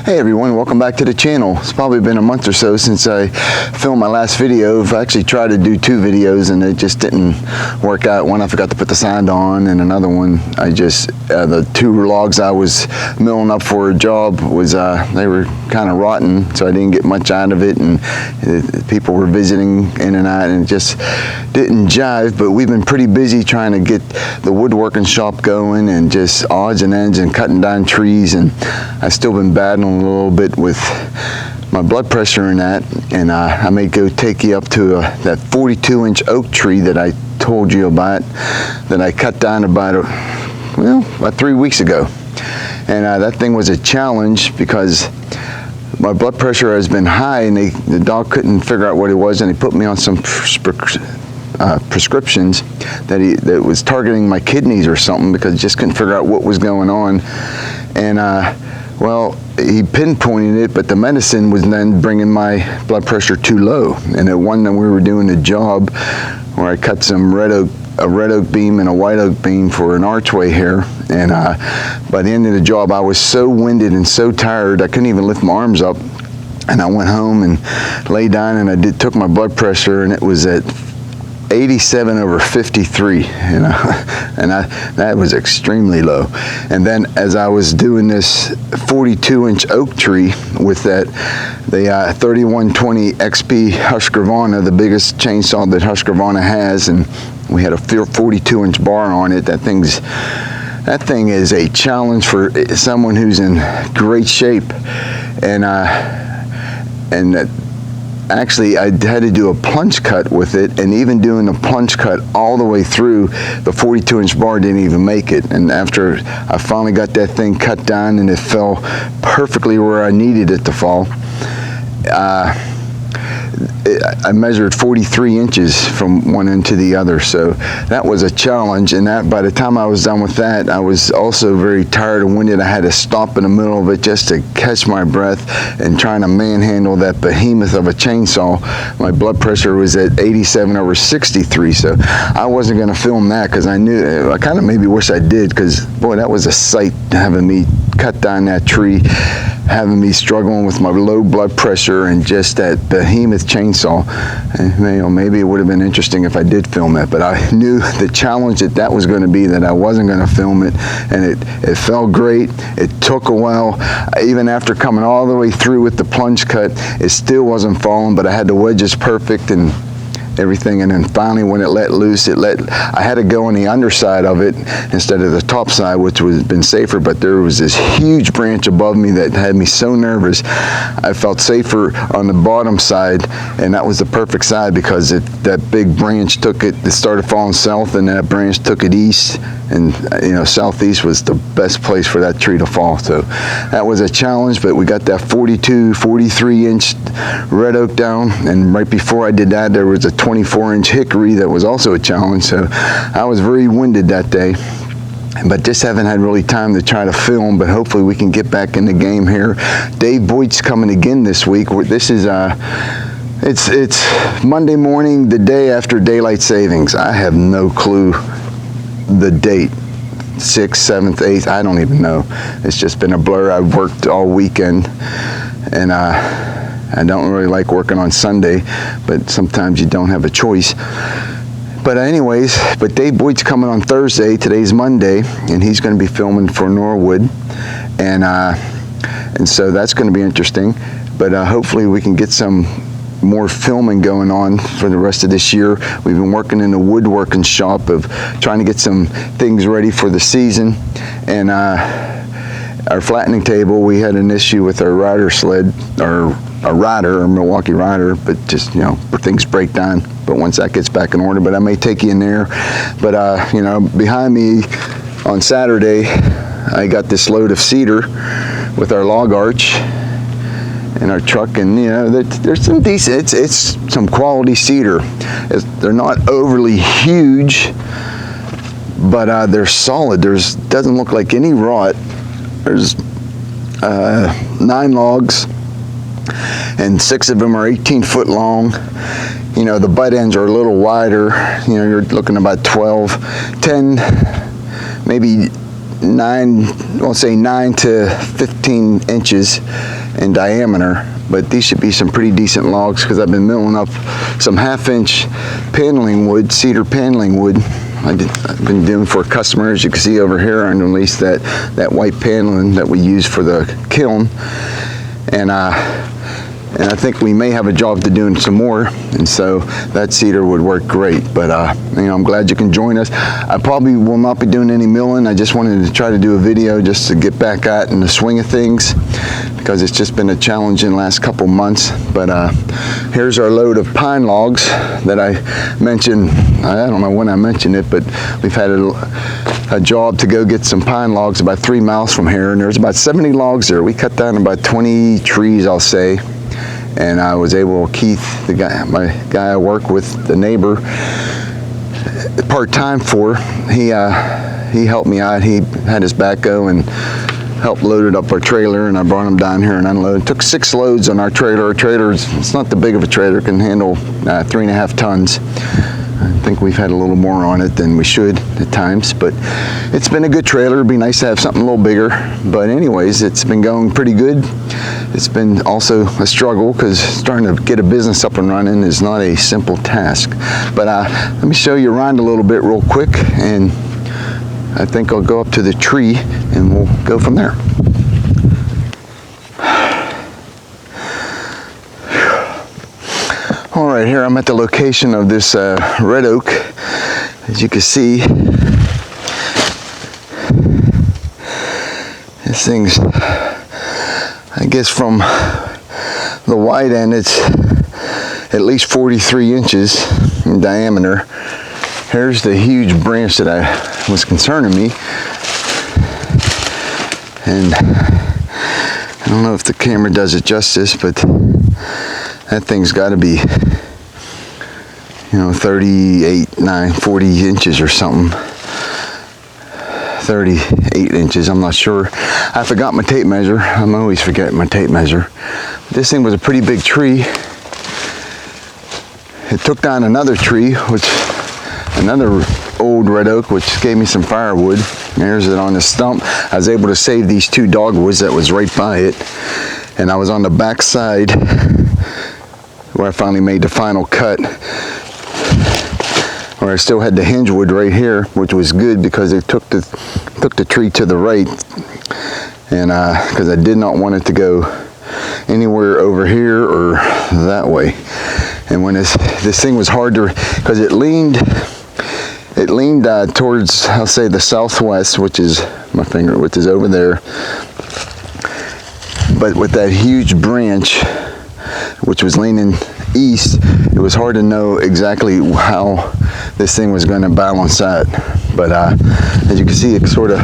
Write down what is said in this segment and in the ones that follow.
Hey everyone, welcome back to the channel. It's probably been a month or so since I filmed my last video. I've actually tried to do 2 videos and it just didn't work out. One I forgot to put the sound on, and another one I just, the 2 logs I was milling up for a job was, they were kind of rotten, so I didn't get much out of it, and people were visiting in and out and it just didn't jive. But we've been pretty busy trying to get the woodworking shop going and just odds and ends and cutting down trees, and I've still been battling a little bit with my blood pressure and that, and I may go take you up to that 42-inch oak tree that I told you about, that I cut down about 3 weeks ago. And that thing was a challenge because my blood pressure has been high, and the doc couldn't figure out what it was, and he put me on some prescriptions that was targeting my kidneys or something, because he just couldn't figure out what was going on. And well, he pinpointed it, but the medicine was then bringing my blood pressure too low. And at one time we were doing a job where I cut some a red oak beam and a white oak beam for an archway here, and by the end of the job I was so winded and so tired I couldn't even lift my arms up, and I went home and lay down and I took my blood pressure, and it was at 87/53, you know, and that was extremely low. And then as I was doing this 42-inch oak tree with the 3120 XP Husqvarna, the biggest chainsaw that Husqvarna has, and we had a 42-inch bar on it. That thing is a challenge for someone who's in great shape, and actually, I had to do a plunge cut with it, and even doing the plunge cut all the way through, the 42-inch bar didn't even make it. And after I finally got that thing cut down and it fell perfectly where I needed it to fall, I measured 43 inches from one end to the other, so that was a challenge. And that, by the time I was done with that, I was also very tired and winded. I had to stop in the middle of it just to catch my breath and trying to manhandle that behemoth of a chainsaw. My blood pressure was at 87/63, so I wasn't going to film that because I knew, I kind of maybe wish I did, because boy, that was a sight, having me cut down that tree, having me struggling with my low blood pressure and just that behemoth chainsaw. And, you know, maybe it would have been interesting if I did film that, but I knew the challenge that was going to be, that I wasn't going to film it, and it felt great. It took a while. Even after coming all the way through with the plunge cut, it still wasn't falling, but I had the wedges perfect and everything. And then finally when it let loose, I had to go on the underside of it instead of the top side, which would have been safer, but there was this huge branch above me that had me so nervous. I felt safer on the bottom side, and that was the perfect side, because that big branch took it started falling south, and that branch took it east, and you know, southeast was the best place for that tree to fall. So that was a challenge, but we got that 43-inch red oak down, and right before I did that, there was a 24-inch hickory that was also a challenge. So I was very winded that day, but just haven't had really time to try to film, but hopefully we can get back in the game here. Dave Boyd's coming again this week. This is it's Monday morning, the day after daylight savings. I have no clue the date, 6th, 7th, 8th, I don't even know. It's just been a blur. I've worked all weekend, and I don't really like working on Sunday, but sometimes you don't have a choice. But anyways, but Dave Boyd's coming on Thursday. Today's Monday, and he's going to be filming for Norwood, and so that's going to be interesting. But hopefully we can get some more filming going on for the rest of this year. We've been working in the woodworking shop of trying to get some things ready for the season, and our flattening table, we had an issue with our rider sled, or a rider, or Milwaukee rider, but just, you know, things break down. But once that gets back in order, but I may take you in there. But you know, behind me on Saturday, I got this load of cedar with our log arch in our truck, and you know, there's some decent, it's some quality cedar. They're not overly huge, but they're solid. Doesn't look like any rot. There's 9 logs, and 6 of them are 18-foot long. You know, the butt ends are a little wider. You know, you're looking about 12, 10, maybe 9, I'll say 9 to 15 inches in diameter, but these should be some pretty decent logs because I've been milling up some 1/2-inch paneling wood, cedar paneling wood. I've been doing for a customer, as you can see over here underneath that white paneling that we use for the kiln. And I think we may have a job to do some more, and so that cedar would work great. But I'm glad you can join us. I probably will not be doing any milling. I just wanted to try to do a video just to get back at in the swing of things, because it's just been a challenging last couple months. But here's our load of pine logs that I mentioned. I don't know when I mentioned it, but we've had a job to go get some pine logs about 3 miles from here, and there's about 70 logs there. We cut down about 20 trees, I'll say. And I was able, Keith, my guy I work with, the neighbor, part-time for, he helped me out. He had his backhoe and helped load it up our trailer, and I brought him down here and unloaded. It took 6 loads on our trailer. Our trailer, it's not the big of a trailer, it can handle 3.5 tons. I think we've had a little more on it than we should at times, but it's been a good trailer. It'd be nice to have something a little bigger. But anyways, it's been going pretty good. It's been also a struggle because starting to get a business up and running is not a simple task. But let me show you around a little bit real quick, and I think I'll go up to the tree and we'll go from there. All right, here I'm at the location of this red oak. As you can see, this thing's, I guess from the wide end, it's at least 43 inches in diameter. Here's the huge branch that was concerning me. And I don't know if the camera does it justice, but that thing's got to be, 38, 40 inches or something. 38 inches, I'm not sure. I forgot my tape measure. I'm always forgetting my tape measure. This thing was a pretty big tree. It took down another tree, another old red oak, which gave me some firewood. There's it on the stump. I was able to save these 2 dogwoods that was right by it. And I was on the back side where I finally made the final cut, where I still had the hinge wood right here, which was good because it took the tree to the right, and because I did not want it to go anywhere over here or that way. And when this thing was hard to, because it leaned towards, I'll say, the southwest, which is my finger, which is over there. But with that huge branch, which was leaning east, it was hard to know exactly how this thing was going to balance that. But as you can see, it sort of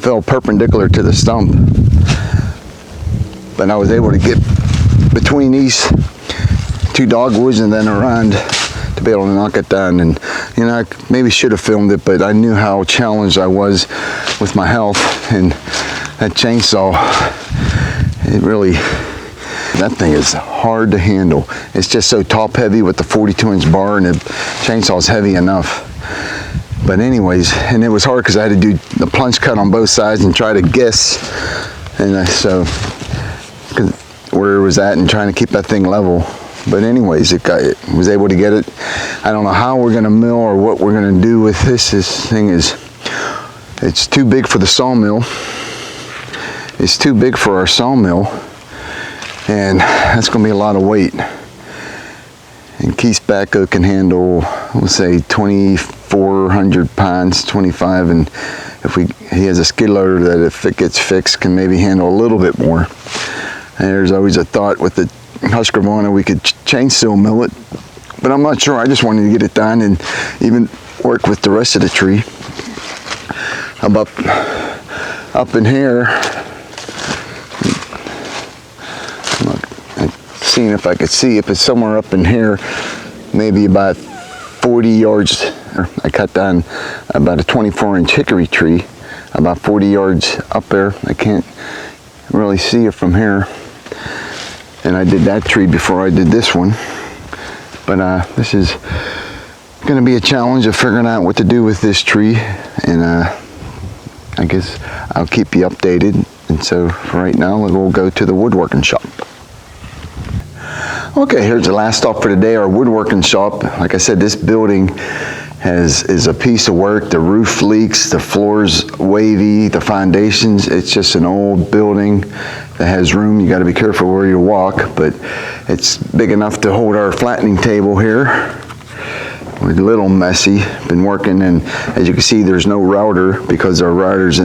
fell perpendicular to the stump. But I was able to get between these 2 dogwoods and then around to be able to knock it down. And I maybe should have filmed it, but I knew how challenged I was with my health, and that chainsaw, that thing is hard to handle. It's just so top heavy with the 42-inch bar, and the chainsaw's heavy enough. But anyways, and it was hard because I had to do the plunge cut on both sides and try to guess, and so where it was at and trying to keep that thing level. But anyways, it was able to get it. I don't know how we're gonna mill or what we're gonna do with this. This thing it's too big for the sawmill. It's too big for our sawmill, and that's going to be a lot of weight. And Keith's backhoe can handle, we'll say, 2,400 pounds, 25, and he has a skid loader that, if it gets fixed, can maybe handle a little bit more. And there's always a thought with the Husqvarna we could chainsaw mill it, but I'm not sure. I just wanted to get it done and even work with the rest of the tree. I'm up in here. Seeing if I could see if it's somewhere up in here, maybe about 40 yards. I cut down about a 24-inch hickory tree, about 40 yards up there. I can't really see it from here. And I did that tree before I did this one. But this is going to be a challenge of figuring out what to do with this tree. And I guess I'll keep you updated And so for right now, we'll go to the woodworking shop. Okay, here's the last stop for today, our woodworking shop. Like I said, this building is a piece of work. The roof leaks, the floor's wavy, the foundations, it's just an old building that has room. You got to be careful where you walk, but it's big enough to hold our flattening table here. We're a little messy, been working, and as you can see, there's no router because our router is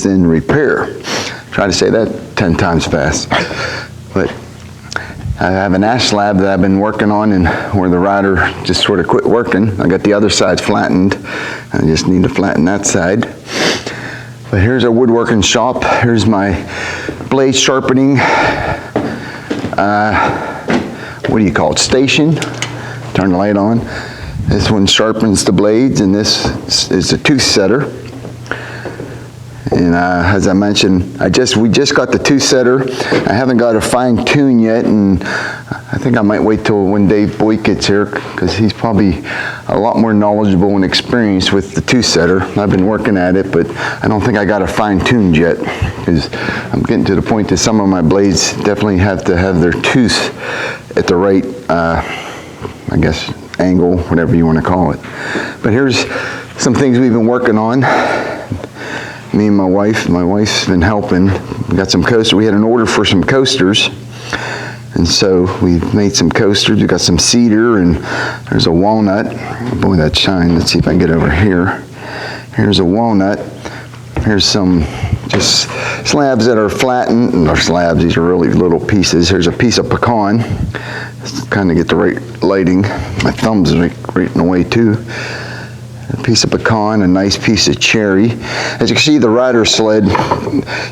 in repair. Try to say that 10 times fast. But I have an ash slab that I've been working on, and where the router just sort of quit working. I got the other side flattened. I just need to flatten that side. But here's our woodworking shop. Here's my blade sharpening, what do you call it, station. Turn the light on. This one sharpens the blades, and this is a tooth setter. And as I mentioned, we just got the tooth setter. I haven't got a fine tune yet, and I think I might wait till when Dave Boyd gets here, because he's probably a lot more knowledgeable and experienced with the tooth setter. I've been working at it, but I don't think I got it fine tuned yet, because I'm getting to the point that some of my blades definitely have to have their tooth at the right, I guess, angle, whatever you want to call it. But here's some things we've been working on. Me and my wife's been helping. We got some coasters. We had an order for some coasters, and so we made some coasters. We got some cedar, and there's a walnut. Boy, that shine. Let's see if I can get over here. Here's a walnut. Here's some just slabs that are flattened. No slabs, these are really little pieces. Here's a piece of pecan. Let's kind of get the right lighting. My thumb's right in the way too. A piece of pecan, a nice piece of cherry. As you can see, the rider sled,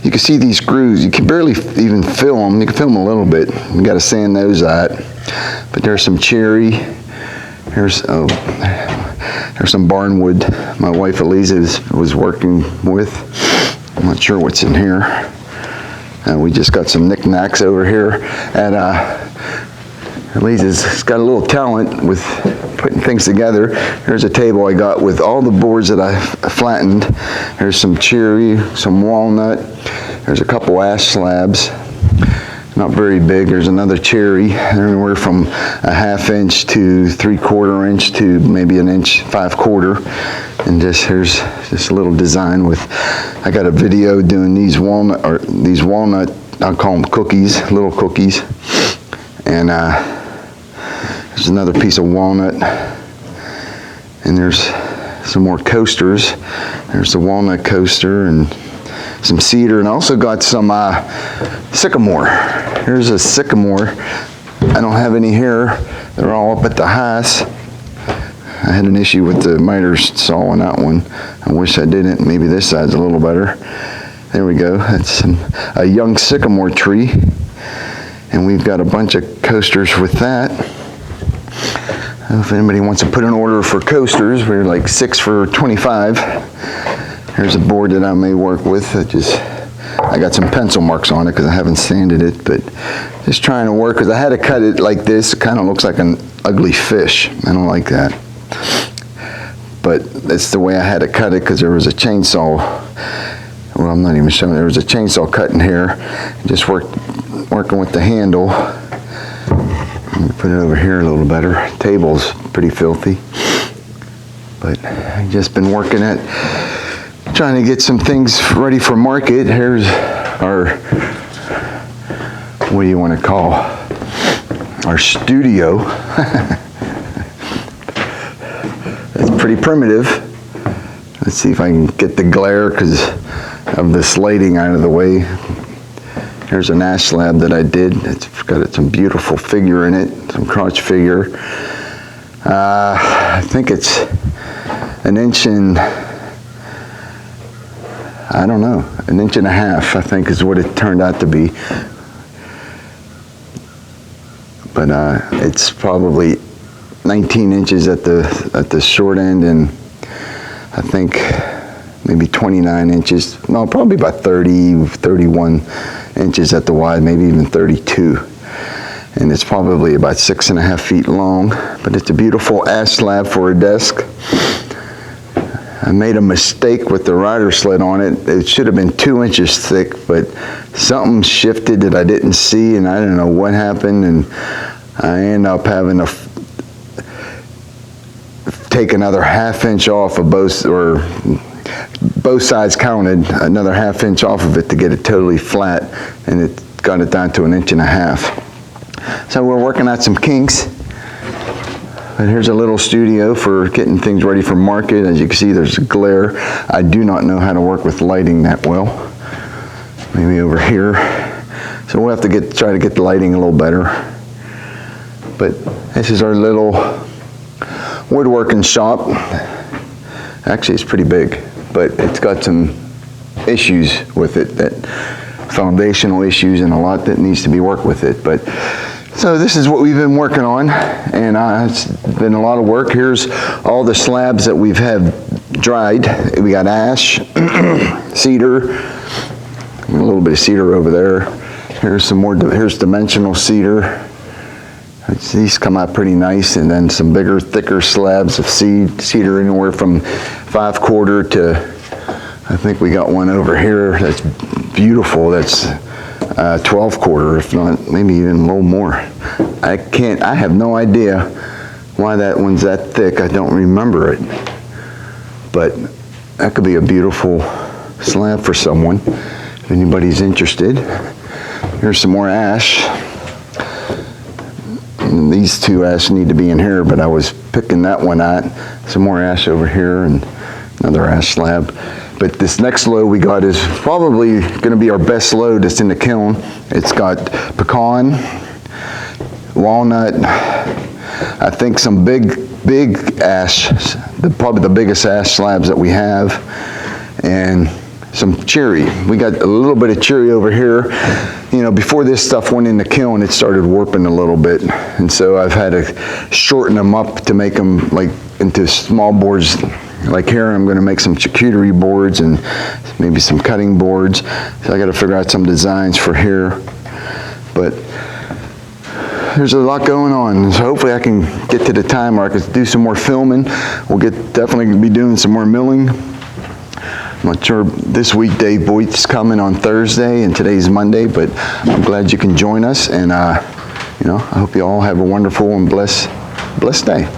you can see these grooves. You can barely even fill them. You can fill them a little bit. You got to sand those out. But there's some cherry. There's some barnwood my wife Eliza was working with. I'm not sure what's in here. We just got some knickknacks over here at Eliza's got a little talent with putting things together. Here's a table I got with all the boards that I flattened. There's some cherry, some walnut. There's a couple ash slabs. Not very big. There's another cherry. Anywhere from a 1/2 inch to 3/4 inch to maybe 1 inch 5/4. And here's just a little design with. I got a video doing these walnut, I'll call them cookies, little cookies. And there's another piece of walnut, and there's some more coasters. There's the walnut coaster and some cedar, and I also got some sycamore. Here's a sycamore. I don't have any here. They're all up at the house. I had an issue with the miter saw on that one. I wish I didn't. Maybe this side's a little better. There we go. That's a young sycamore tree. And we've got a bunch of coasters with that. If anybody wants to put an order for coasters, we're like 6 for $25. Here's a board that I may work with. I got some pencil marks on it because I haven't sanded it, but just trying to work, because I had to cut it like this. It kind of looks like an ugly fish. I don't like that. But that's the way I had to cut it, because there was a chainsaw. Well, I'm not even showing. There was a chainsaw cut in here. Just working with the handle. Let me put it over here a little better. Table's pretty filthy. But I've just been working at trying to get some things ready for market. Here's our, what do you want to call, our studio. It's pretty primitive. Let's see if I can get the glare because of this lighting out of the way. Here's an ash slab that I did. It's got some beautiful figure in it, some crotch figure. I think it's 1 inch and, I don't know, 1.5 inches, I think is what it turned out to be. But it's probably 19 inches at the short end, and I think maybe 29 inches. No, probably about 30, 31 inches at the wide, maybe even 32. And it's probably about 6.5 feet long, but it's a beautiful ash slab for a desk. I made a mistake with the rider sled on it. It should have been 2 inches thick, but something shifted that I didn't see, and I don't know what happened, and I ended up having to take another 1/2 inch off of both, or both sides counted, another 1/2 inch off of it to get it totally flat, and it got it down to 1.5 inches. So we're working out some kinks. And here's a little studio for getting things ready for market. As you can see, there's a glare. I do not know how to work with lighting that well. Maybe over here. So we'll have to try to get the lighting a little better. But this is our little woodworking shop. Actually, it's pretty big, but it's got some issues with it, that foundational issues, and a lot that needs to be worked with it. But so this is what we've been working on, and it's been a lot of work. Here's all the slabs that we've had dried. We got ash, cedar, a little bit of cedar over there. Here's some more, here's dimensional cedar. These come out pretty nice, and then some bigger, thicker slabs of cedar, anywhere from 5/4 to, I think we got one over here that's beautiful, that's 12/4, if not, maybe even a little more. I have no idea why that one's that thick. I don't remember it. But that could be a beautiful slab for someone, if anybody's interested. Here's some more ash. And these two ash need to be in here, but I was picking that one out. Some more ash over here, and another ash slab. But this next load we got is probably going to be our best load that's in the kiln. It's got pecan, walnut, I think some big ash, probably the biggest ash slabs that we have, and some cherry. We got a little bit of cherry over here. You know, before this stuff went in the kiln, it started warping a little bit, and so I've had to shorten them up to make them like into small boards. Like here, I'm going to make some charcuterie boards and maybe some cutting boards. So I got to figure out some designs for here. But there's a lot going on. So hopefully I can get to the time where I can do some more filming. We'll definitely be doing some more milling. I'm not sure this weekday Boyd's coming on Thursday, and today's Monday, but I'm glad you can join us. And you know, I hope you all have a wonderful and blessed day.